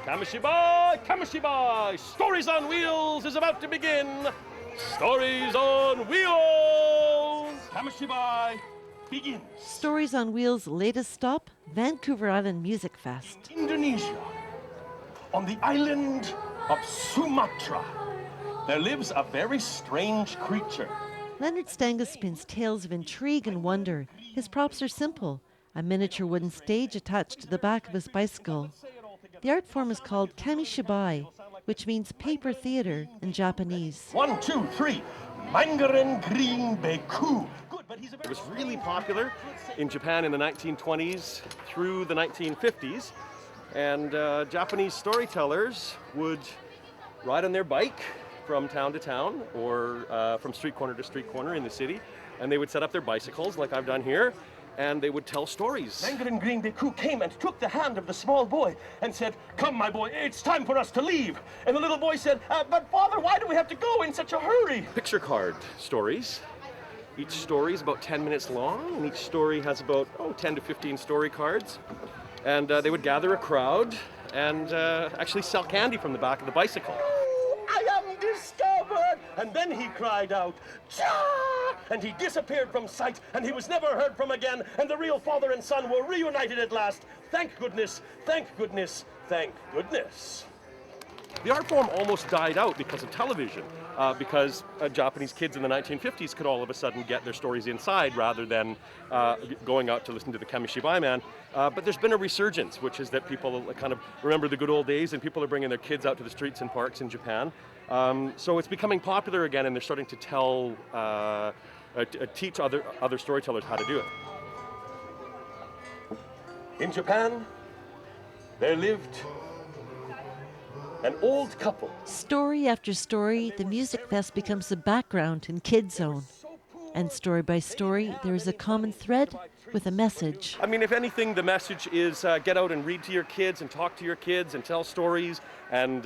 Kamishibai, Kamishibai, Stories on Wheels is about to begin. Stories on Wheels! Kamishibai begins. Stories on Wheels' latest stop, Vancouver Island Music Fest. Indonesia, on the island of Sumatra, there lives a very strange creature. Lenard Stanga spins tales of intrigue and wonder. His props are simple, a miniature wooden stage attached to the back of his bicycle. The art form is called Kamishibai, which means paper theater in Japanese. 1, 2, 3. Mangaren Green Beku. It was really popular in Japan in the 1920s through the 1950s, and Japanese storytellers would ride on their bike from town to town or from street corner to street corner in the city, and they would set up their bicycles like I've done here, and they would tell stories. Mangaren Green Beku came and took the hand of the small boy and said, "Come, my boy, it's time for us to leave." And the little boy said, "But father, why do we have to go in such a hurry?" Picture card stories. Each story is about 10 minutes long, and each story has about 10 to 15 story cards. And they would gather a crowd and actually sell candy from the back of the bicycle. I am discovered! And then he cried out, "Cha!" And he disappeared from sight, and he was never heard from again, and the real father and son were reunited at last. Thank goodness, thank goodness, thank goodness. The art form almost died out because of television, because Japanese kids in the 1950s could all of a sudden get their stories inside rather than going out to listen to the Kamishibai Man. But there's been a resurgence, which is that people kind of remember the good old days, and people are bringing their kids out to the streets and parks in Japan. So it's becoming popular again, and they're starting to teach other storytellers how to do it. In Japan, there lived an old couple. Story after story, the Music Fest becomes the background in Kid Zone. And story by story, there is a common thread with a message. I mean, if anything, the message is get out and read to your kids and talk to your kids and tell stories and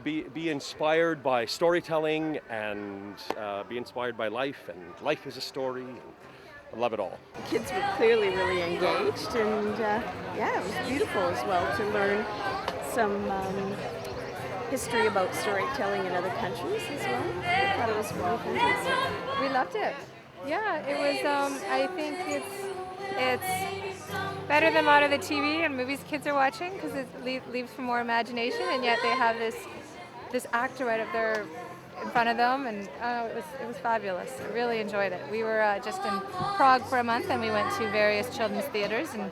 be inspired by storytelling and be inspired by life, and life is a story. I love it all. The kids were clearly really engaged, and it was beautiful as well to learn some history about storytelling in other countries as well. I thought it was really fantastic. We loved it. Yeah, it was. I think it's better than a lot of the TV and movies kids are watching because it leaves for more imagination, and yet they have this actor right up there in front of them, and it was fabulous. I really enjoyed it. We were just in Prague for a month, and we went to various children's theaters and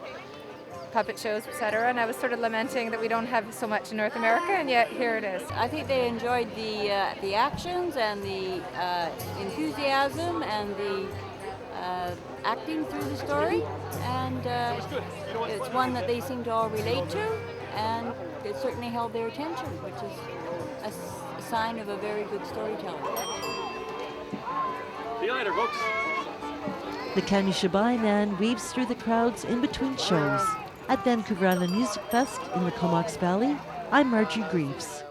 puppet shows, etc. And I was sort of lamenting that we don't have so much in North America, and yet here it is. I think they enjoyed the actions and the enthusiasm and the acting through the story, and it's one that they seem to all relate to, and it certainly held their attention, which is a sign of a very good storyteller. See you later, folks. The Kamishibai Man weaves through the crowds in between shows. At Vancouver Island Music Fest in the Comox Valley, I'm Margie Greaves.